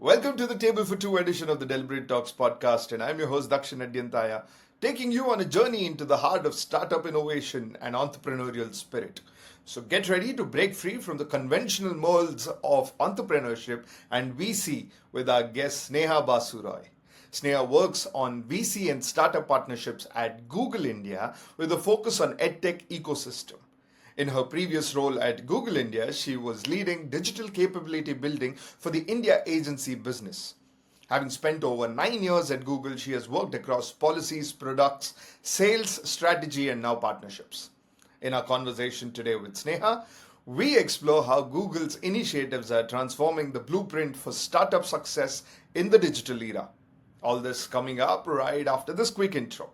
Welcome to the Table for Two edition of the Deliberate Talks podcast, and I'm your host Dakshin Adyanthaya, taking you on a journey into the heart of startup innovation and entrepreneurial spirit. So get ready to break free from the conventional molds of entrepreneurship and VC with our guest Sneha Basu Roy. Sneha works on VC and startup partnerships at Google India with a focus on edtech ecosystem. In her previous role at Google India, she was leading digital capability building for the India agency business. Having spent over 9 years at Google, she has worked across policies, products, sales, strategy, and now partnerships. In our conversation today with Sneha, we explore how Google's initiatives are transforming the blueprint for startup success in the digital era. All this coming up right after this quick intro.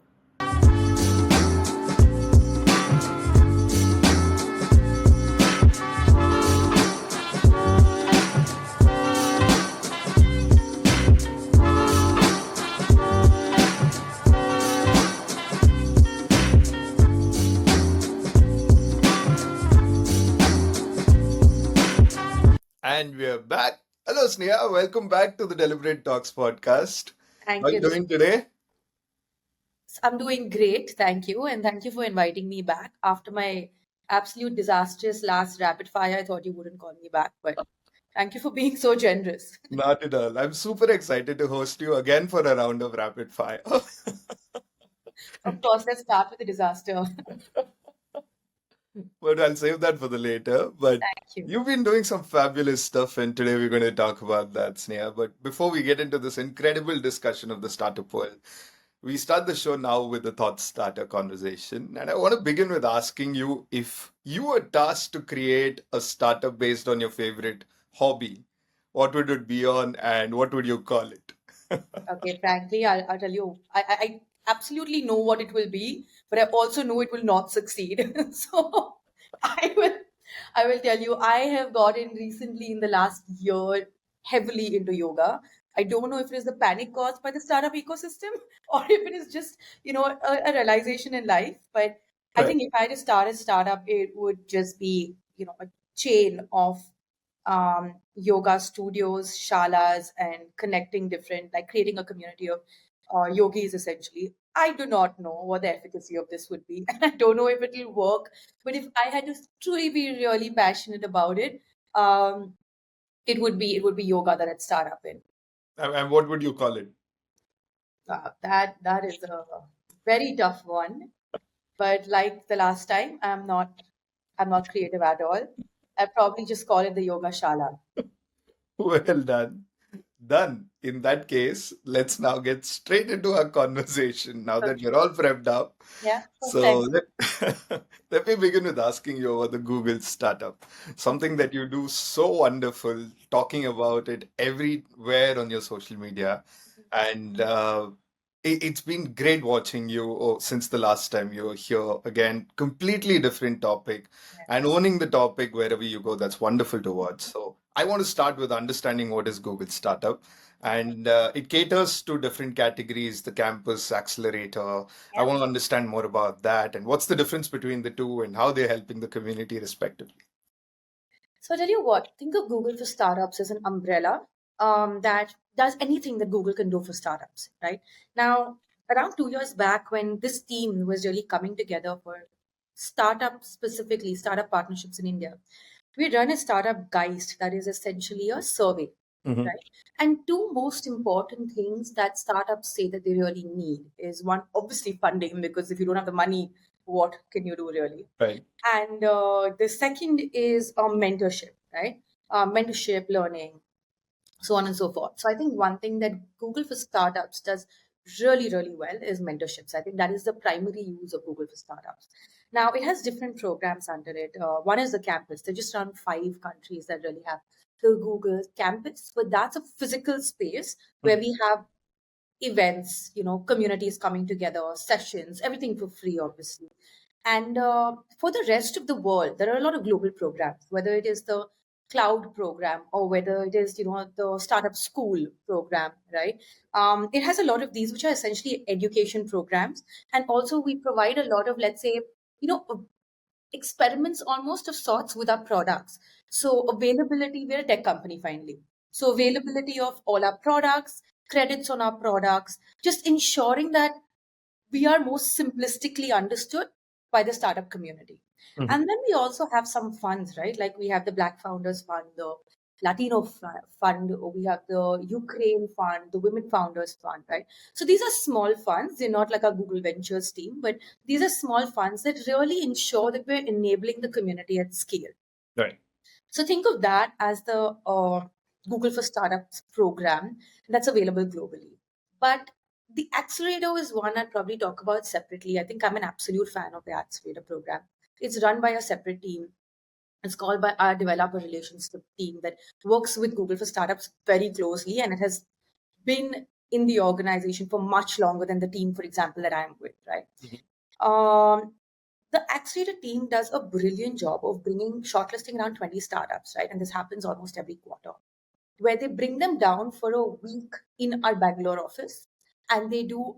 And we're back. Hello, Sneha. Welcome back to the Deliberate Talks podcast. How Thank are you you. doing today? I'm doing great. Thank you. And thank you for inviting me back. After my absolute disastrous last rapid fire, I thought you wouldn't call me back, but thank you for being so generous. Not at all. I'm super excited to host you again for a round of rapid fire. Of course, let's start with the disaster. But I'll save that for the later. But Thank you. you've been doing some fabulous stuff, and today we're going to talk about that, Sneha. But before we get into this incredible discussion of the startup world, we start the show now with the thought starter conversation. And I want to begin with asking you if you were tasked to create a startup based on your favorite hobby, what would it be on and what would you call it? Okay, frankly, I'll tell you, I absolutely know what it will be, but I also know it will not succeed. So I will I will tell you, I have gotten recently in the last year heavily into yoga. I don't know if it is the panic caused by the startup ecosystem or if it is just, a realization in life. But I Right. think if I had to start a startup, it would just be, a chain of yoga studios, shalas, and connecting different, like creating a community of yogis essentially. I do not know what the efficacy of this would be, and I don't know if it will work. But if I had to truly be really passionate about it, um, it would be yoga that I'd start up in. And what would you call it? That is a very tough one. But like the last time, I'm not creative at all. I'd probably just call it the yoga shala. Well done. Done. In that case, let's now get straight into our conversation now that you're Okay. all prepped up. Yeah, So perfect. let me begin with asking you about the Google startup. Something that you do so wonderful, talking about it everywhere on your social media. And it's been great watching you since the last time you were here. Again, completely different topic and owning the topic wherever you go. That's wonderful to watch. So I want to start with understanding what is Google Startup. And it caters to different categories, the campus accelerator. I Yeah. want to understand more about that and what's the difference between the two and how they're helping the community respectively. So I tell you what, think of Google for startups as an umbrella that does anything that Google can do for startups, right? Now, around 2 years back, when this team was really coming together for startup specifically, startup partnerships in India, we run a startup Geist that is essentially a survey, Hmm. right? And two most important things that startups say that they really need is one, obviously funding, because if you don't have the money, what can you do really? Right. And the second is mentorship, right? Mentorship, learning, so on and so forth. So I think one thing that Google for Startups does really, really well is mentorships. I think that is the primary use of Google for Startups. Now, it has different programs under it. One is the campus. They're just around 5 countries that really have the Google campus, but that's a physical space where Mhm. we have events, communities coming together, sessions, everything for free, obviously. And for the rest of the world, there are a lot of global programs, whether it is the cloud program or whether it is, the startup school program, right? It has a lot of these, which are essentially education programs. And also we provide a lot of, let's say, experiments almost of sorts with our products. So availability, we're a tech company finally. So availability of all our products, credits on our products, just ensuring that we are most simplistically understood by the startup community. Mhm. And then we also have some funds, right? Like we have the Black Founders Fund, the Latino Fund, or we have the Ukraine Fund, the Women Founders Fund, right? So these are small funds. They're not like a Google Ventures team, but these are small funds that really ensure that we're enabling the community at scale. Right. So think of that as the Google for Startups program that's available globally. But the accelerator is one I'd probably talk about separately. I think I'm an absolute fan of the accelerator program. It's run by a separate team. It's called by our developer relations team that works with Google for Startups very closely, and it has been in the organization for much longer than the team, for example, that I'm with, right? The accelerator team does a brilliant job of bringing shortlisting around 20 startups, right? And this happens almost every quarter, where they bring them down for a week in our Bangalore office. And they do,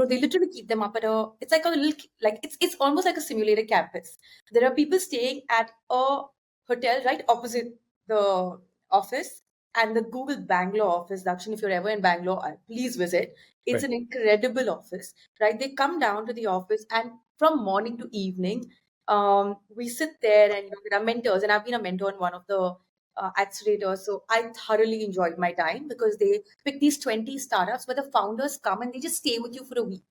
they literally keep them up at it's like a little, like it's almost like a simulated campus. There are people staying at a hotel right opposite the office, and the Google Bangalore office. Dakshin, if you're ever in Bangalore, please visit. It's Right. an incredible office, right? They come down to the office, and from morning to evening, we sit there, and there are mentors. And I've been a mentor in one of the accelerators. So I thoroughly enjoyed my time because they pick these 20 startups where the founders come and they just stay with you for a week.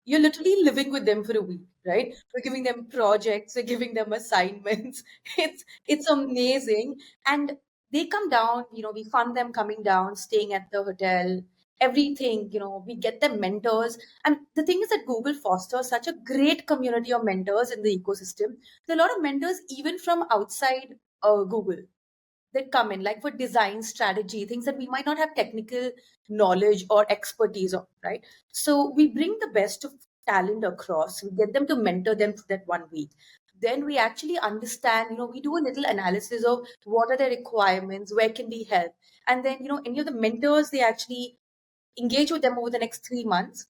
You're literally living with them for a week, right? We're giving them projects, we're giving them assignments. It's amazing. And they come down, we fund them coming down, staying at the hotel, everything, we get them mentors. And the thing is that Google fosters such a great community of mentors in the ecosystem. There are a lot of mentors even from outside Google that come in, like for design strategy, things that we might not have technical knowledge or expertise of, right? So we bring the best of talent across, we get them to mentor them for that 1 week. Then we actually understand, we do a little analysis of what are the requirements, where can we help. And then, any of the mentors, they actually engage with them over the next 3 months,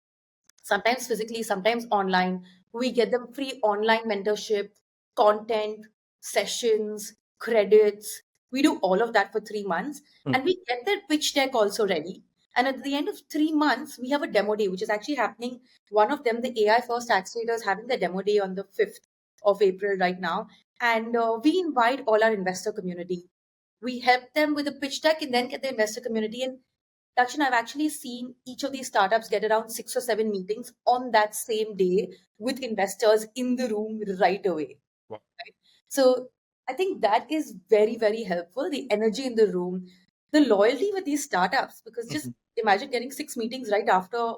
sometimes physically, sometimes online. We get them free online mentorship, content, sessions, credits. We do all of that for 3 months, Mm. and we get their pitch deck also ready. And at the end of 3 months, we have a demo day, which is actually happening. One of them, the AI First Accelerator, is having the demo day on the 5th of April right now. And we invite all our investor community. We help them with the pitch deck and then get the investor community. And Dakshin, I've actually seen each of these startups get around 6 or 7 meetings on that same day with investors in the room right away. Wow. Right? So I think that is very, very helpful. The energy in the room, the loyalty with these startups, because just imagine getting 6 meetings right after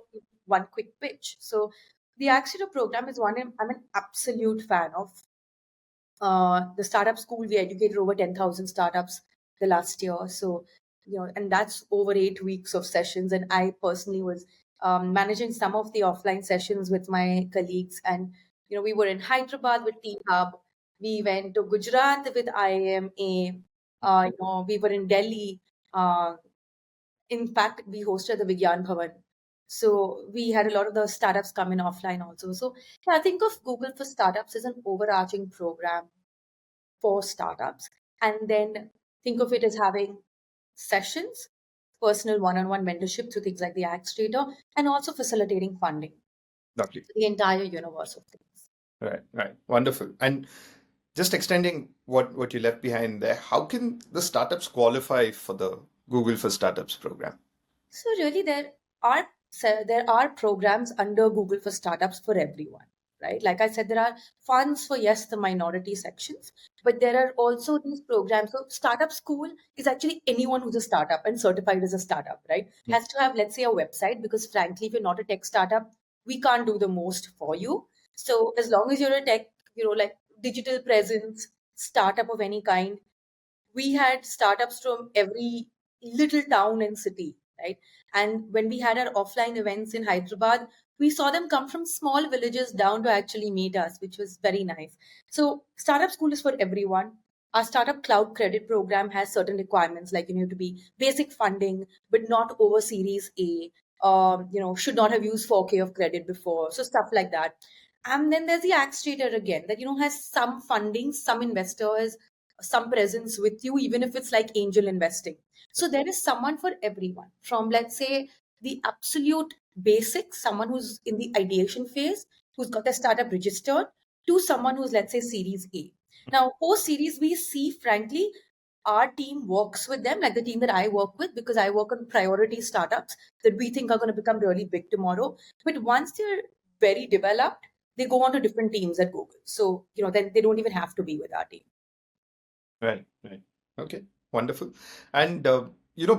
one quick pitch. So the Accelerator program is one I'm an absolute fan of. The startup school, we educated over 10,000 startups the last year. So, and that's over 8 weeks of sessions. And I personally was managing some of the offline sessions with my colleagues. And, we were in Hyderabad with Team Hub. We went to Gujarat with IMA. We were in Delhi. In fact, we hosted the Vigyan Bhavan. So we had a lot of the startups come in offline also. So yeah, I think of Google for Startups as an overarching program for startups. And then think of it as having sessions, personal one-on-one mentorship through things like the accelerator, and also facilitating funding, Lovely. the entire universe of things. Right. Right. Wonderful. And just extending what you left behind there, how can the startups qualify for the Google for Startups program? So really, are there are programs under Google for Startups for everyone, right? Like I said, there are funds for, yes, the minority sections, but there are also these programs. So Startup School is actually anyone who's a startup and certified as a startup, right? Has to have, let's say, a website, because frankly, if you're not a tech startup, we can't do the most for you. So as long as you're a tech, like digital presence, startup of any kind, we had startups from every little town and city, right? And when we had our offline events in Hyderabad, we saw them come from small villages down to actually meet us, which was very nice. So, Startup School is for everyone. Our Startup Cloud Credit program has certain requirements, like you need to be basic funding, but not over Series A. Should not have used 4K of credit before. So, stuff like that. And then there's the accelerator again that has some funding, some investors, some presence with you, even if it's like angel investing. So there is someone for everyone, from let's say the absolute basics, someone who's in the ideation phase, who's got their startup registered, to someone who's let's say Series A. Now, post Series B, C, frankly, our team works with them, like the team that I work with, because I work on priority startups that we think are going to become really big tomorrow. But once they're very developed, they go on to different teams at Google. So, then they don't even have to be with our team. Right, right. Okay, wonderful. And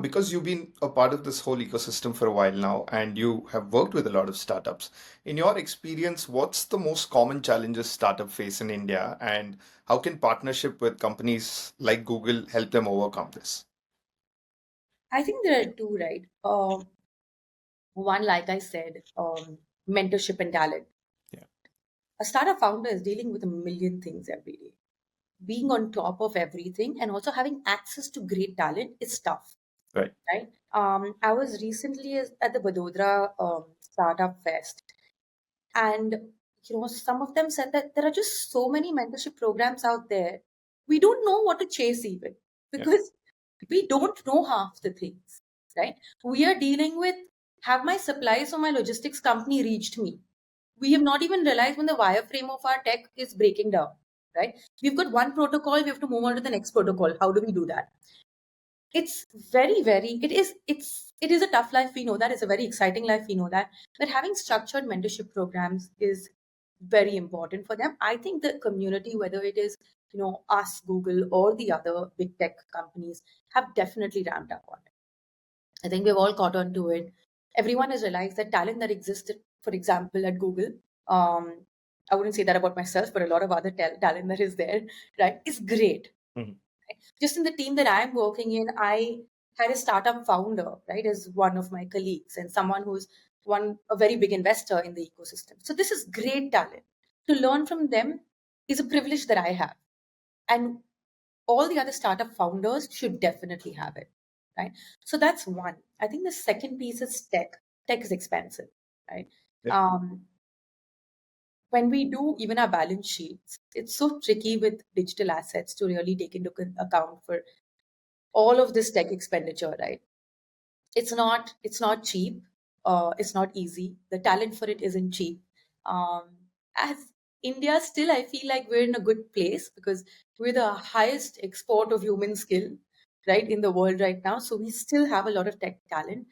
because you've been a part of this whole ecosystem for a while now, and you have worked with a lot of startups, in your experience, what's the most common challenges startup face in India, and how can partnership with companies like Google help them overcome this? I think there are two, right? One, like I said, mentorship and talent. Yeah, A startup founder is dealing with a million things every day. Being on top of everything and also having access to great talent is tough, right. right? I was recently at the Vadodara Startup Fest, and some of them said that there are just so many mentorship programs out there. We don't know what to chase even Yeah, because we don't know half the things, right? We are dealing with, have my supplies or my logistics company reached me? We have not even realized when the wireframe of our tech is breaking down, right? We've got one protocol, we have to move on to the next protocol. How do we do that? It's very, it is a tough life, we know that. It's a very exciting life, we know that. But having structured mentorship programs is very important for them. I think the community, whether it is us, Google, or the other big tech companies, have definitely ramped up on it. I think we've all caught on to it. Everyone has realized that talent that existed, for example, at Google, um, I wouldn't say that about myself, but a lot of other talent that is there, right, is great. Mhm. Just in the team that I'm working in, I had a startup founder, right, as one of my colleagues, and someone who's a very big investor in the ecosystem. So this is great talent. To learn from them is a privilege that I have. And all the other startup founders should definitely have it, right? So that's one. I think the second piece is tech. Tech is expensive, right? Yeah, Um, when we do even our balance sheets, it's so tricky with digital assets to really take into account for all of this tech expenditure, right? It's not cheap. It's not easy. The talent for it isn't cheap. Um, as India, still I feel like we're in a good place because we're the highest export of human skill, right, in the world right now. So we still have a lot of tech talent,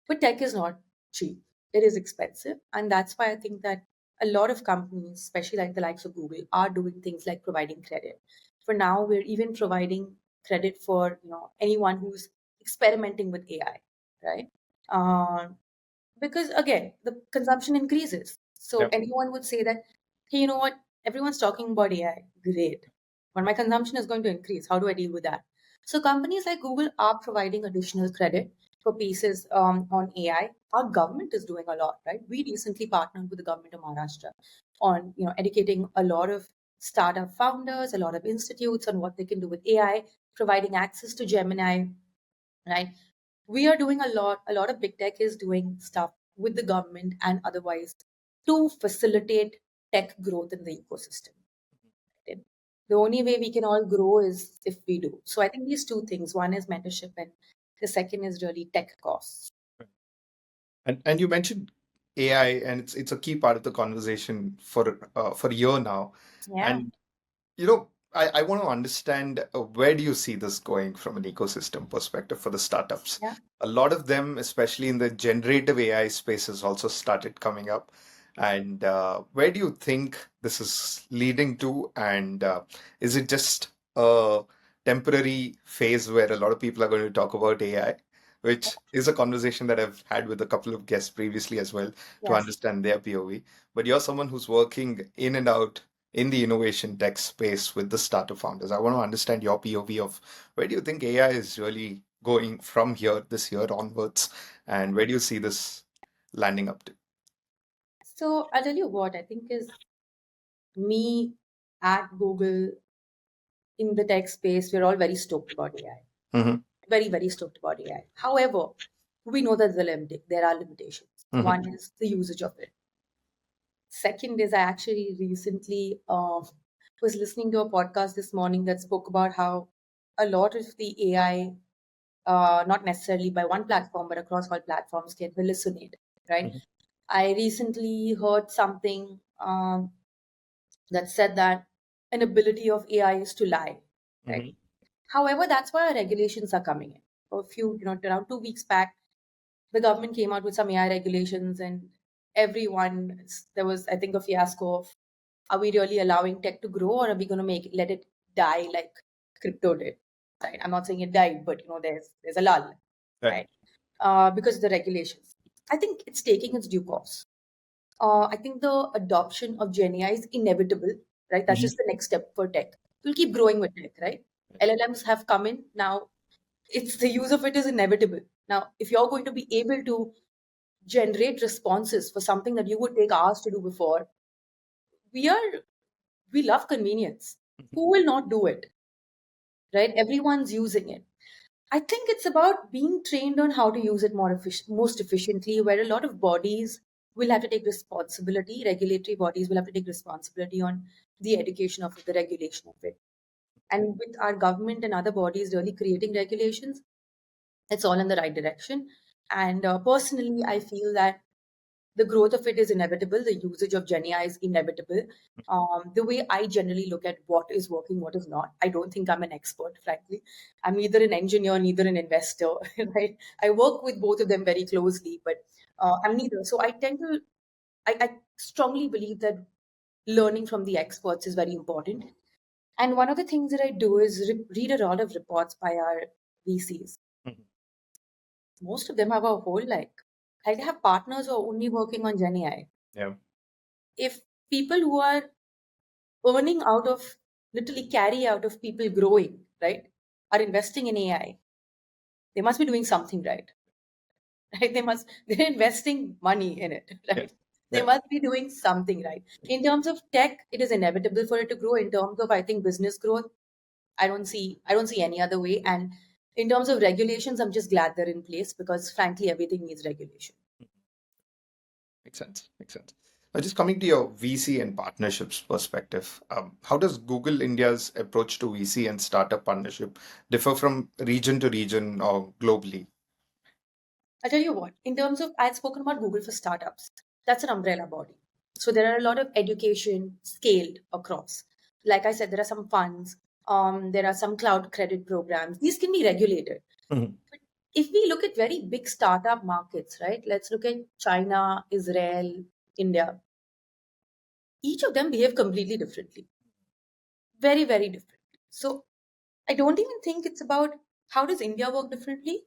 but tech is not cheap. It is expensive, and that's why I think that a lot of companies, especially like the likes of Google, are doing things like providing credit. For now, we're even providing credit for anyone who's experimenting with AI, right? Because again, the consumption increases. So yeah, anyone would say that, hey, you know what? Everyone's talking about AI. Great. But my consumption is going to increase. How do I deal with that? So companies like Google are providing additional credit for pieces on AI. Our government is doing a lot, right? We recently partnered with the government of Maharashtra on educating a lot of startup founders, a lot of institutes on what they can do with AI, providing access to Gemini, right? We are doing a lot of big tech is doing stuff with the government and otherwise to facilitate tech growth in the ecosystem. Right? The only way we can all grow is if we do. So I think these two things, one is mentorship and the second is really tech costs. and you mentioned AI, and it's a key part of the conversation for a year now, Yeah. and I want to understand where do you see this going from an ecosystem perspective for the startups? Yeah. A lot of them, especially in the generative AI space, has also started coming up. And where do you think this is leading to? And is it just a temporary phase where a lot of people are going to talk about AI, which is a conversation that I've had with a couple of guests previously as well to Yes. understand their POV. But you're someone who's working in and out in the innovation tech space with the startup founders. I want to understand your POV of where do you think AI is really going from here, this year onwards, and where do you see this landing up to? So I'll tell you what I think is me at Google in the tech space, we're all very stoked about AI. Mm-hmm, Very, very stoked about AI. However, we know that there are limitations. mm-hmm, One is the usage of it. Second is I actually recently was listening to a podcast this morning that spoke about how a lot of the AI not necessarily by one platform, but across all platforms can hallucinate, right? Mhm. I recently heard something that said that an ability of AI is to lie, right? Mhm. However, that's why our regulations are coming in. A few, around 2 weeks back, the government came out with some AI regulations, and there was, I think, a fiasco of, are we really allowing tech to grow, or are we going to let it die like crypto did? Right? I'm not saying it died, but there's a lull, Right. right? Because of the regulations. I think it's taking its due course. I think the adoption of GenAI is inevitable, right? That's just the next step for tech. We'll keep growing with tech, right? LLMs have come in now. It's the use of it is inevitable. Now, if you're going to be able to generate responses for something that you would take hours to do before, we are we love convenience. Who will not do it, right? Everyone's using it. I think it's about being trained on how to use it most efficiently, where a lot of bodies will have to take responsibility, regulatory bodies will have to take responsibility on the education of it, the regulation of it. And with our government and other bodies really creating regulations, it's all in the right direction. And personally, I feel that the growth of it is inevitable. The usage of GenAI is inevitable. The way I generally look at what is working, what is not, I don't think I'm an expert, frankly. I'm neither an engineer, neither an investor, right? I work with both of them very closely, but I'm neither. So I strongly believe that learning from the experts is very important. And one of the things that I do is read a lot of reports by our VCs. Mhm. Most of them have a whole like they have partners who are only working on GenAI. Yeah. If people who are earning out of literally carry out of people growing, right, are investing in AI, they must be doing something right. Right? They're investing money in it, Yeah. right? They Yeah. must be doing something right. In terms of tech, it is inevitable for it to grow. In terms of, I think, business growth, I don't see any other way. And in terms of regulations, I'm just glad they're in place because frankly, everything needs regulation. Makes sense. Makes sense. Now, just coming to your VC and partnerships perspective, how does Google India's approach to VC and startup partnership differ from region to region or globally? I tell you what, in terms of, I'd spoken about Google for Startups. That's an umbrella body. So there are a lot of education scaled across. Like I said, there are some funds, there are some cloud credit programs. These can be regulated. Mhm. But if we look at very big startup markets, right? Let's look at China, Israel, India. Each of them behave completely differently. Very, very different. So I don't even think it's about how does India work differently.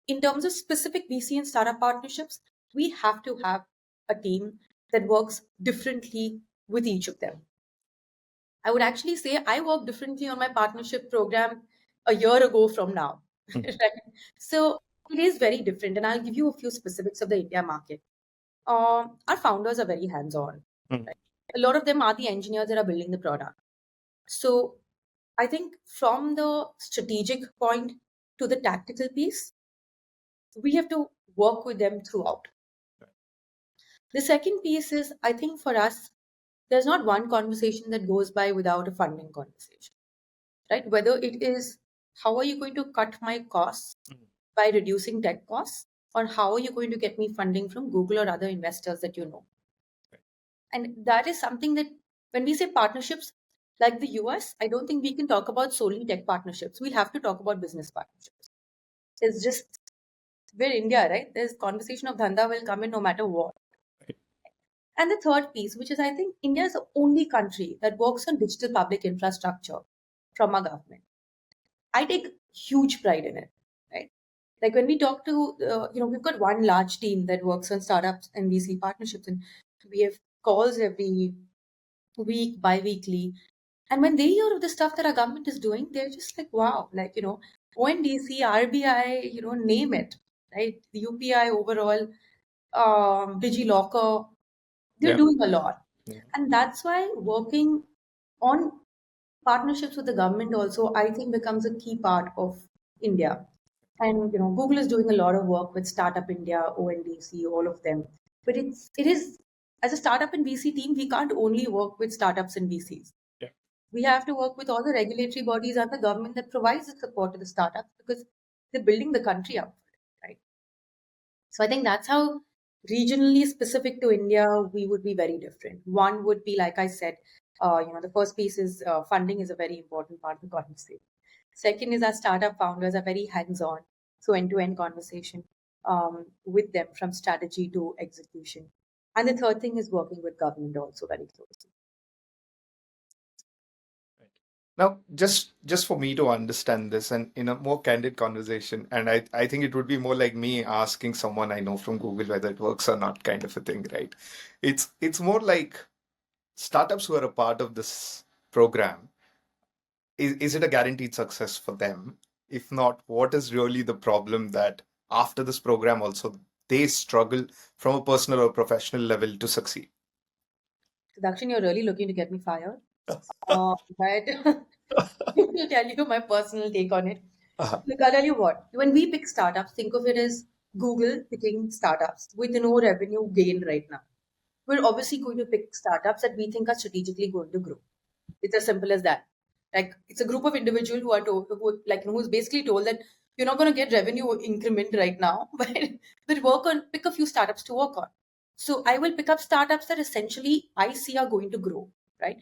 In terms of specific VC and startup partnerships, we have to have a team that works differently with each of them. I would actually say I work differently on my partnership program a year ago from now. Mhm. Right? So it is very different. And I'll give you a few specifics of the India market. Our founders are very hands on. Mhm. Right? A lot of them are the engineers that are building the product. So I think from the strategic point to the tactical piece, we have to work with them throughout. The second piece is, I think for us, there's not one conversation that goes by without a funding conversation, right? Whether it is how are you going to cut my costs Mhm. by reducing tech costs, or how are you going to get me funding from Google or other investors that you know? And that is something that when we say partnerships like the US, I don't think we can talk about solely tech partnerships. We'll have to talk about business partnerships. It's just we're India, right? There's conversation of dhanda will come in no matter what. Right. And the third piece, which is I think India is the only country that works on digital public infrastructure from our government. I take huge pride in it, right? Like when we talk to, we've got one large team that works on startups and VC partnerships, and we have calls every week, bi-weekly. And when they hear of the stuff that our government is doing, they're just like, wow, like, ONDC, RBI, name it, right? The UPI overall, DigiLocker, they're Yeah. doing a lot. Yeah. And that's why working on partnerships with the government also, I think, becomes a key part of India. And Google is doing a lot of work with Startup India, ONDC, all of them. But it is as a startup and VC team, we can't only work with startups and VCs. Yeah. We have to work with all the regulatory bodies and the government that provides the support to the startups because they're building the country up, right? So I think that's how regionally specific to India, we would be very different. One would be, like I said, the first piece is funding is a very important part of the conversation. Second is our startup founders are very hands-on, so end-to-end conversation with them from strategy to execution. And the third thing is working with government also very closely. Now, just for me to understand this and in a more candid conversation, and I think it would be more like me asking someone I know from Google whether it works or not, kind of a thing, right? It's more like startups who are a part of this program. Is it a guaranteed success for them? If not, what is really the problem that after this program also they struggle from a personal or professional level to succeed? So Dakshin, you're really looking to get me fired. But I'll tell you my personal take on it. Uh-huh. Look, I'll tell you what. When we pick startups, think of it as Google picking startups with no revenue gain right now. We're obviously going to pick startups that we think are strategically going to grow. It's as simple as that. Like it's a group of individuals who are told, who's basically told that you're not going to get revenue increment right now, but pick a few startups to work on. So I will pick up startups that essentially I see are going to grow, right?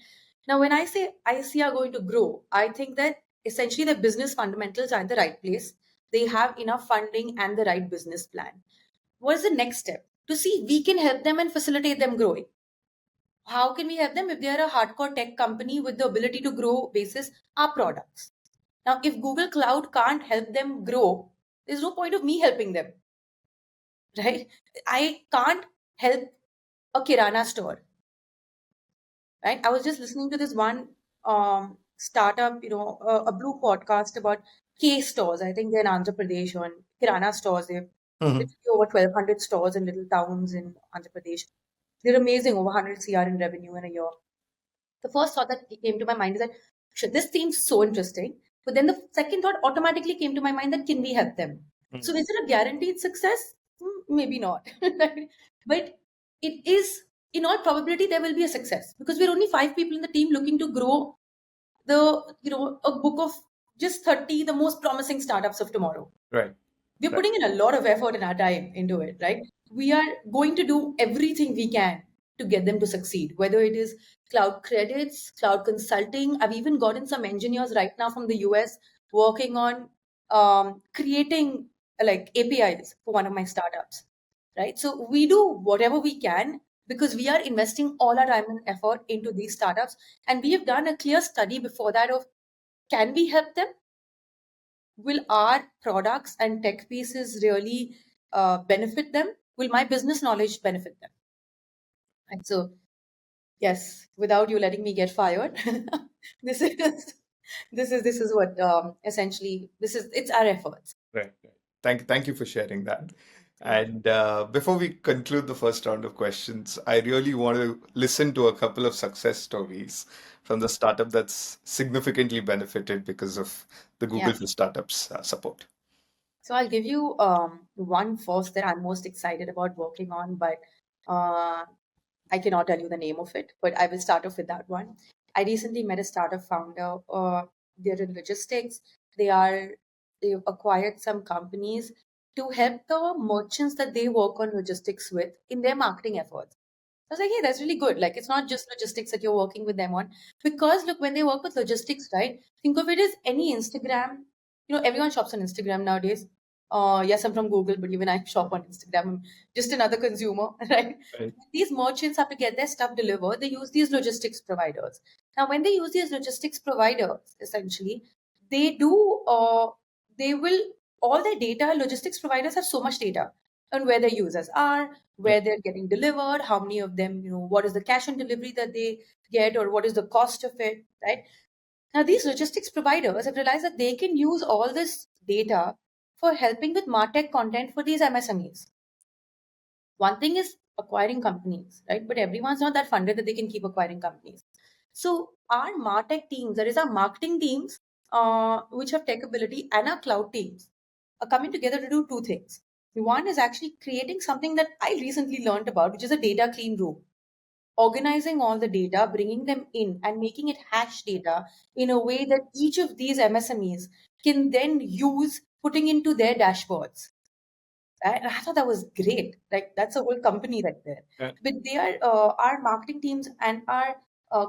Now, when I say I see are going to grow, I think that essentially the business fundamentals are in the right place. They have enough funding and the right business plan. What is the next step? To see we can help them and facilitate them growing. How can we help them if they are a hardcore tech company with the ability to grow basis our products? Now, if Google Cloud can't help them grow, there's no point of me helping them, right? I can't help a Kirana store, right? I was just listening to this one startup, a blue podcast about K stores. I think they're in Andhra Pradesh on Kirana stores. They've Mhm. literally over 1,200 stores in little towns in Andhra Pradesh. They're amazing, over 100 CR in revenue in a year. The first thought that came to my mind is that, shit, this seems so interesting. But then the second thought automatically came to my mind that can we help them? So is it a guaranteed success? Maybe not. But it is, in all probability, there will be a success because we're only 5 people in the team looking to grow a book of just 30, the most promising startups of tomorrow. Right. We're Right. putting in a lot of effort and our time into it, right? We are going to do everything we can to get them to succeed, whether it is cloud credits, cloud consulting. I've even gotten some engineers right now from the US working on creating like APIs for one of my startups, right? So we do whatever we can because we are investing all our time and effort into these startups. And we have done a clear study before that of can we help them? Will our products and tech pieces really benefit them? Will my business knowledge benefit them? And so, yes, without you letting me get fired, this is this is what essentially this is it's our efforts. Right. Right. Thank you for sharing that. And before we conclude the first round of questions, I really want to listen to a couple of success stories from the startup that's significantly benefited because of the Google Yeah. for Startups support. So I'll give you one first that I'm most excited about working on, but uh, I cannot tell you the name of it, but I will start off with that one. I recently met a startup founder. They're in logistics. They've acquired some companies to help the merchants that they work on logistics with in their marketing efforts. I was like, hey, that's really good. Like, it's not just logistics that you're working with them on. Because look, when they work with logistics, right? Think of it as any Instagram. Everyone shops on Instagram nowadays. Yes, I'm from Google, but even I shop on Instagram. I'm just another consumer, right? Right. These merchants have to get their stuff delivered. They use these logistics providers. Now, when they use these logistics providers, essentially, they do, they will, all their data, logistics providers have so much data on where their users are, Yeah. where they're getting delivered, how many of them, what is the cash on delivery that they get, or what is the cost of it, right? Now, these logistics providers have realized that they can use all this data for helping with MarTech content for these MSMEs. One thing is acquiring companies, right? But everyone's not that funded that they can keep acquiring companies. So our MarTech teams, that is our marketing teams, which have tech ability, and our cloud teams are coming together to do two things. One is actually creating something that I recently learned about, which is a data clean room. Organizing all the data, bringing them in, and making it hash data in a way that each of these MSMEs can then use putting into their dashboards. And I thought that was great. Like that's a whole company right there. Yeah. But they are our marketing teams and our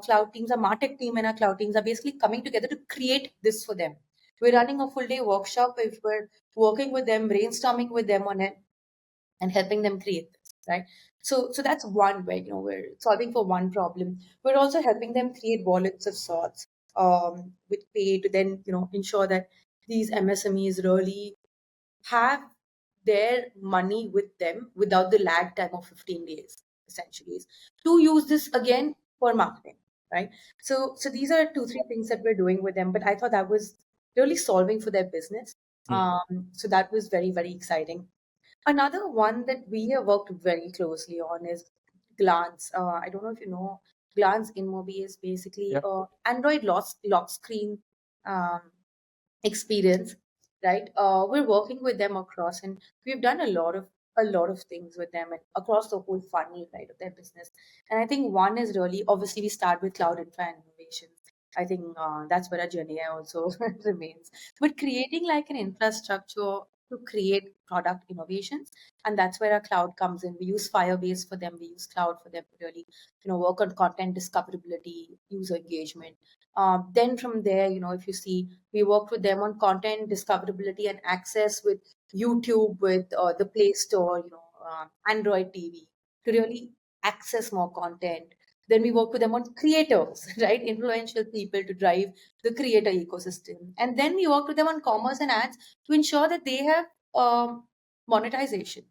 cloud teams, our martech team and our cloud teams are basically coming together to create this for them. We're running a full day workshop if we're working with them, brainstorming with them on it, and helping them create this, right? So that's one way, we're solving for one problem. We're also helping them create wallets of sorts with pay to then ensure that these MSMEs really have their money with them without the lag time of 15 days, essentially, is to use this again for marketing, right? So these are two, three things that we're doing with them, but I thought that was really solving for their business. So that was very, very exciting. Another one that we have worked very closely on is Glance. I don't know if you know, Glance InMobi is basically Yeah. Android lock screen um, experience, right? We're working with them across, and we've done a lot of things with them and across the whole funnel, right, of their business. And I think one is really obviously we start with cloud infra and innovations. I think that's where our journey also remains. But creating like an infrastructure to create product innovations, and that's where our cloud comes in. We use Firebase for them. We use cloud for them to really, work on content discoverability, user engagement. Then from there, if you see, we worked with them on content discoverability and access with YouTube, with the Play Store, Android TV to really access more content. Then we work with them on creators, right? Influential people to drive the creator ecosystem. And then we work with them on commerce and ads to ensure that they have monetization,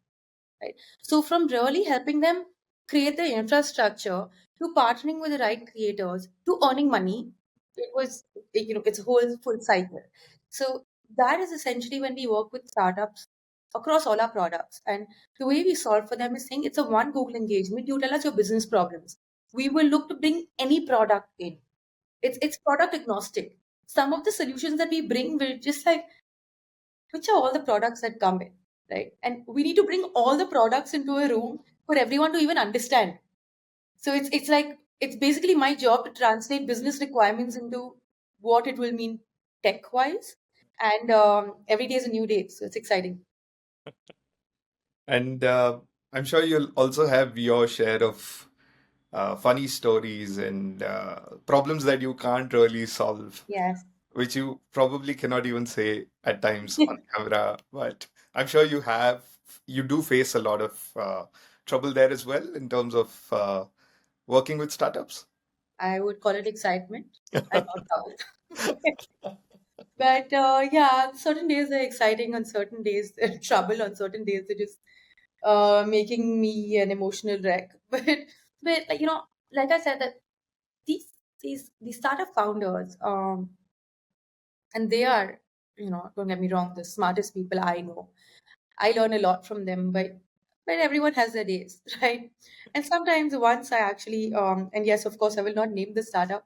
right? So from really helping them create the infrastructure to partnering with the right creators to earning money, it was, it's a whole full cycle. So that is essentially when we work with startups across all our products. And the way we solve for them is saying it's a one Google engagement. You tell us your business problems. We will look to bring any product in. It's product agnostic. Some of the solutions that we bring will just like, which are all the products that come in, right? And we need to bring all the products into a room for everyone to even understand. So it's like it's basically my job to translate business requirements into what it will mean tech wise. And every day is a new day, so it's exciting. And I'm sure you'll also have your share of funny stories and problems that you can't really solve, Yes. which you probably cannot even say at times on camera. But I'm sure you do face a lot of trouble there as well in terms of working with startups. I would call it excitement and not doubt. But yeah, certain days are exciting, on certain days they're trouble, on certain days they're just making me an emotional wreck. But like like I said, that these these startup founders, and they are, don't get me wrong, the smartest people I know. I learn a lot from them, but everyone has their days, right? And sometimes once I actually and yes, of course, I will not name the startup,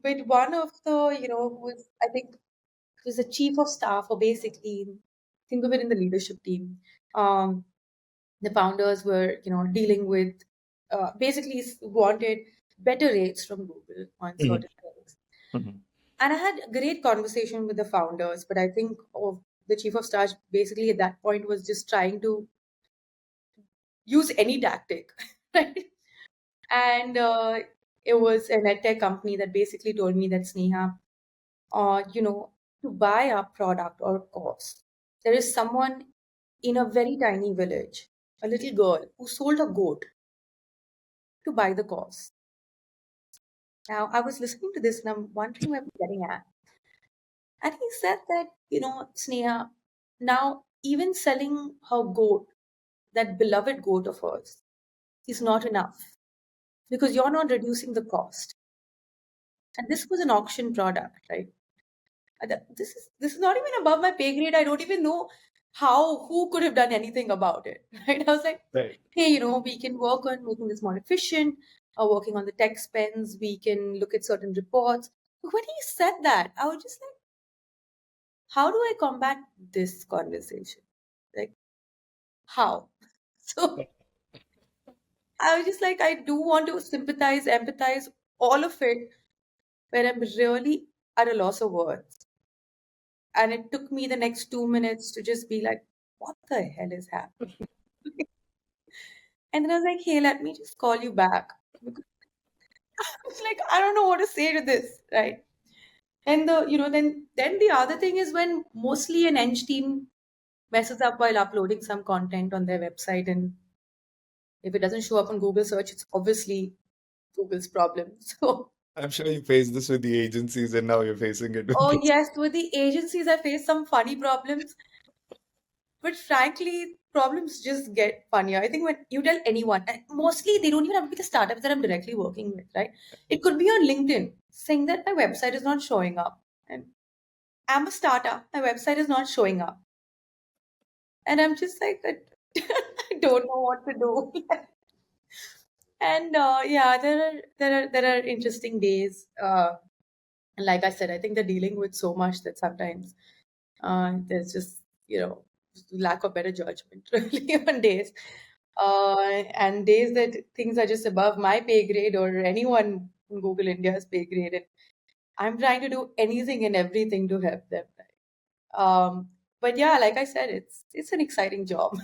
but one of the, who was, I think, who's the chief of staff, or basically think of it in the leadership team. Um, the founders were, dealing with basically wanted better rates from Google on Mhm. certain things. Mhm. And I had a great conversation with the founders, but I think of the chief of staff basically at that point was just trying to use any tactic, right? And it was an edtech company that basically told me that, Sneha, to buy our product or course, there is someone in a very tiny village, a little girl who sold a goat to buy the course. Now, I was listening to this and I'm wondering where we're getting at. And he said that, Sneha, now even selling her goat, that beloved goat of hers, is not enough because you're not reducing the cost. And this was an auction product, right? This is not even above my pay grade. I don't even know who could have done anything about it, right? I was like, Right. hey, we can work on making this more efficient, working on the tech spends. We can look at certain reports. But when he said that, I was just like, how do I combat this conversation? Like, how? So I was just like, I do want to sympathize, empathize, all of it, where I'm really at a loss of words. And it took me the next 2 minutes to just be like, what the hell is happening? And then I was like, hey, let me just call you back. Because it's like, I don't know what to say to this, right? And then the other thing is when mostly an eng team messes up while uploading some content on their website, and if it doesn't show up on Google search, it's obviously Google's problem. So, I'm sure you faced this with the agencies and now you're facing it with oh this. yes, with the agencies, I face some funny problems. But frankly, problems just get funnier. I think when you tell anyone, and mostly they don't even have to be the startups that I'm directly working with, right? It could be on LinkedIn saying that my website is not showing up. And I'm a startup, my website is not showing up. And I'm just like, I don't know what to do. And yeah, there are interesting days. And like I said, I think they're dealing with so much that sometimes there's just lack of better judgment really on days. And days that things are just above my pay grade or anyone in Google India's pay grade, and I'm trying to do anything and everything to help them. But yeah, like I said, it's an exciting job.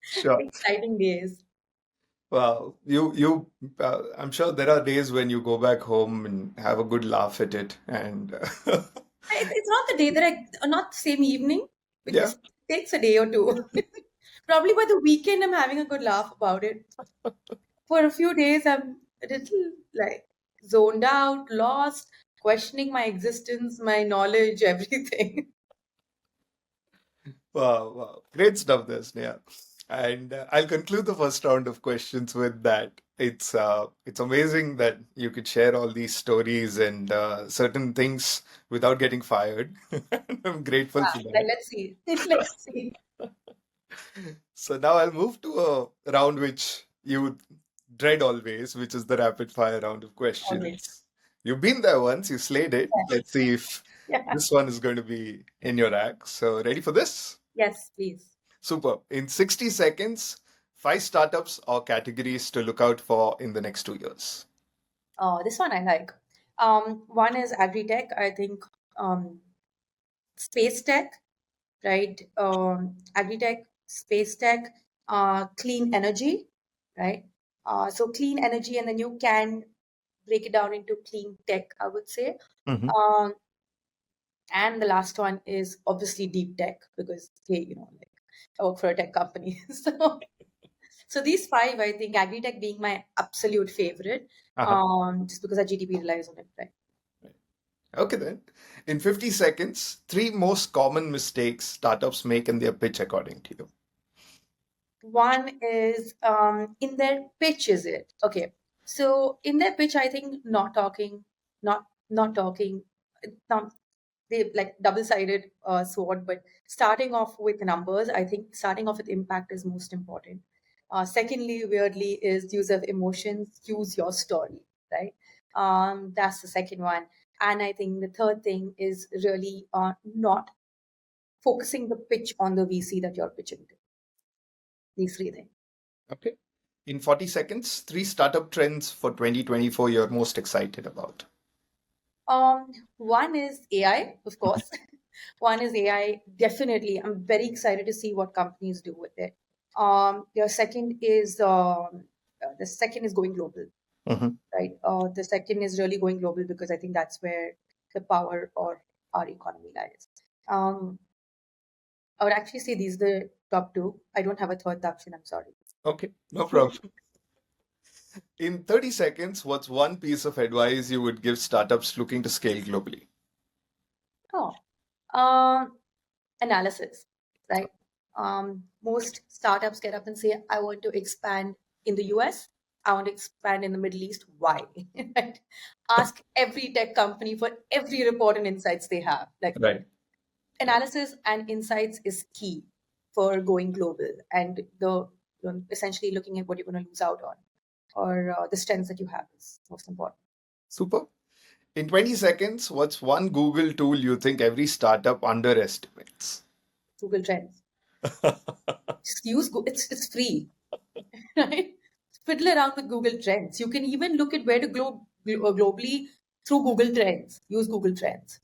Sure. Exciting days. Well, I'm sure there are days when you go back home and have a good laugh at it, and It's not the day that not the same evening. It yeah. just takes a day or two. Probably by the weekend, I'm having a good laugh about it. For a few days, I'm a little like zoned out, lost, questioning my existence, my knowledge, everything. Wow, wow. Great stuff there, Sneha. And I'll conclude the first round of questions with that. It's amazing that you could share all these stories and certain things without getting fired. I'm grateful for that. Let's see. Let's see. So now I'll move to a round which you dread always, which is the rapid fire round of Always. questions. You've been there once, you slayed it. Yes. Let's see if Yeah. this one is going to be in your act. So ready for this? Yes, please. Super. In 60 seconds, five startups or categories to look out for in the next 2 years. This one I like. One is agri-tech. I think space tech, right? Agri-tech, space tech, clean energy, right? So clean energy, and then you can break it down into clean tech, I would say. Mhm. Um, and the last one is obviously deep tech because hey, like I work for a tech company. So these five, I think agri-tech being my absolute favorite, Uh-huh. just because our GDP relies on it, right? Okay, then. In 50 seconds, three most common mistakes startups make in their pitch, according to you. One is in their pitch, is it? Okay. So in their pitch, I think not talking, um, they like double-sided sword, but starting off with numbers, I think starting off with impact is most important. Secondly, weirdly, is use of emotions, use your story, right? That's the second one. And I think the third thing is really not focusing the pitch on the VC that you're pitching to. These three things. Okay. In 40 seconds, three startup trends for 2024 you're most excited about. One is AI, of course. One is AI. Definitely, I'm very excited to see what companies do with it. The second is going global, Mhm. right? The second is really going global because I think that's where the power or our economy lies. Um, I would actually say these are the top two. I don't have a third Dakshin, I'm sorry. Okay, no problem. In 30 seconds, what's one piece of advice you would give startups looking to scale globally? Oh, um, analysis, right? Most startups get up and say, I want to expand in the US, I want to expand in the Middle East. Why? Right? Ask every tech company for every report and insights they have. Like Right. analysis and insights is key for going global and essentially looking at what you're going to lose out on or the strengths that you have is most important. Super. In 20 seconds, what's one Google tool you think every startup underestimates? Google Trends. Just use Google. It's free. Right? Fiddle around with Google Trends. You can even look at where to globally through Google Trends. Use Google Trends.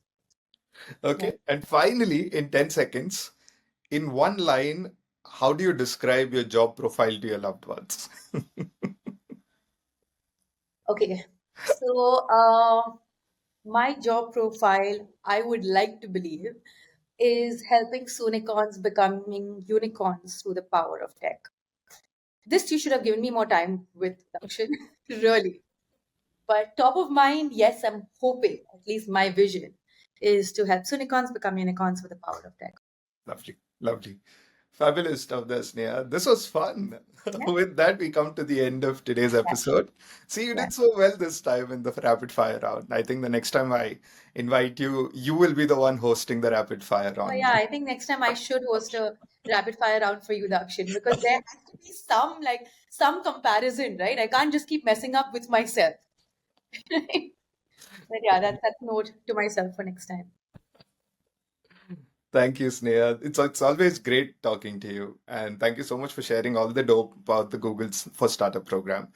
Yeah. Okay. And finally, in 10 seconds, in one line, how do you describe your job profile to your loved ones? Okay. So, my job profile, I would like to believe, is helping Soonicorns becoming unicorns through the power of tech. This you should have given me more time with Dakshin, really. But top of mind, yes, I'm hoping, at least my vision, is to help Soonicorns become unicorns with the power of tech. Lovely. Lovely. Fabulous stuff there, Sneha. This was fun. Yeah, With that, we come to the end of today's yeah, episode. See, you yeah. did so well this time in the rapid fire round. I think the next time I invite you, you will be the one hosting the rapid fire Oh round yeah, then. I think next time I should host a rapid fire round for you, Dakshin, because there has to be some some comparison, right? I can't just keep messing up with myself. But yeah, that's note to myself for next time. Thank you, Sneha. It's always great talking to you. And thank you so much for sharing all the dope about the Google's for Startup program.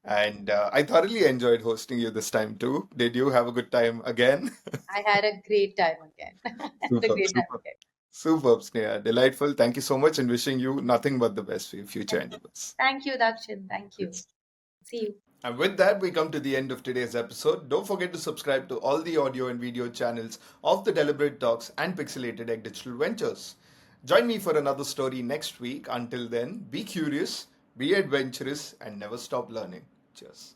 And I thoroughly enjoyed hosting you this time too. Did you have a good time again? I had a great time again. Had a Superb, great time superb. again. Superb, Sneha. Delightful. Thank you so much and wishing you nothing but the best for your future endeavors. Thank you, Dakshin. Thank you. Yes. See you. And with that, we come to the end of today's episode. Don't forget to subscribe to all the audio and video channels of the Deliberate Talks and Pixelated Egg Digital Ventures. Join me for another story next week. Until then, be curious, be adventurous, and never stop learning. Cheers.